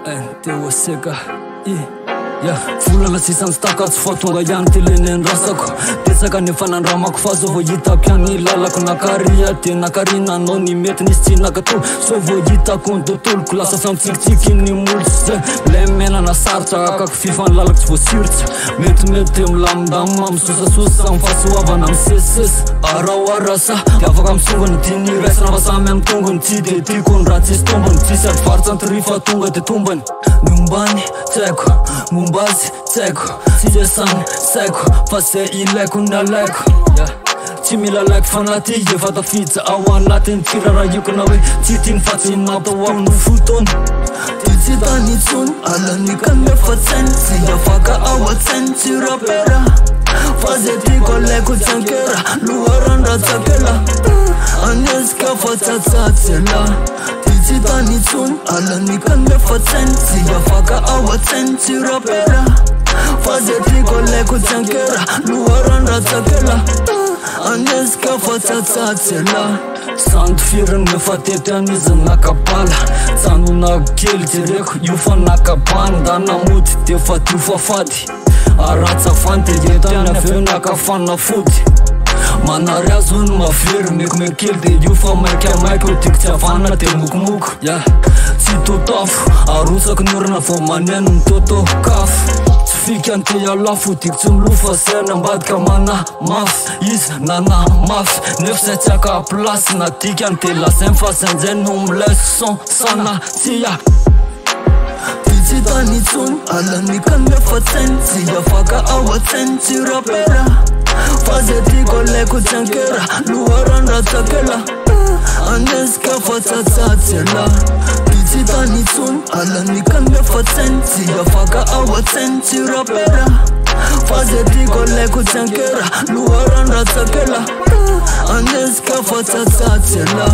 N-T-O-S-K Fulala sisany stakatsy fa tonga ihany ty leny andrasako Tetsaka nefa nandramako fa zao vao hitako ihany lalako nakaria de nakarina anao ny mety nisy tsy nakato So vao hitako ny tontoloko lasa samtsikitsiky ny molitsy zay Le menana sarotra akako fifany lalako tsy voasiritsy Metimety milamindamina amisosasosa samy fahasoavana misesisesy Araoarasa de afaka misongana tiany raisina fa samy amy tongony tsy de tiako ny raha tsisy tombony Tsisy advaritsy antiry fa tonga de tombany Ny ombany tsy haiko Mombazy tsy haiko Tsy resany tsy haiko fa zay ilaiko ny alaiko Tsy mila laiko fanaty efa tafiditra ao anatiny kirarahiko na hoe tsy tiany fa tsy natao amin'ny fotoana Ty tsy tany intsony alanika nefa tsainy Tsy afaka ao an-tsainy tsy rapera Fa zay tiako alaiko tsankera Loharandratsakela Anesika fa tsatsatsela Ty tsy tany intsony alanika nefa tsainy Tsy afaka ao an-tsainy tsy rapera Fa zay tiako alaiko tsankera Loharandratsakela Anesika fa tsatsatsela Sandy firany nefa teto ihany izy nakabala Tsanona kely jereko io fa nakabany Da namody de fa tio fafady Aratsafany de eto ihany aveo nakafana fody Manary azo ny mavery mekomeko kely de io fa maikamaika Tiako tsy avana de mokomoko Tsy totafo arotsako ny orana vao maneno ny totokafo Tsy fikany te alafo tiako tsy milofa Saina ambadika mana mafy Izy nana mafy Nefa zay tsy aka plasy Na dikany de lasainy fa sanjay no mileso son sana tsia Tsy tany intsony alanika nefa tsainy Tsy afaka ao an-tsainy tsy rapera Fa zay tiako alaiko tsankera Loharandratsakela Anesika fa tsatsatsela Tsy tany intsony alanika nefa tsainy Tsy afaka ao an-tsainy tsy rapera Fa zay tiako alaiko tsankera Loharandratsakela Anesika fa tsatsatsela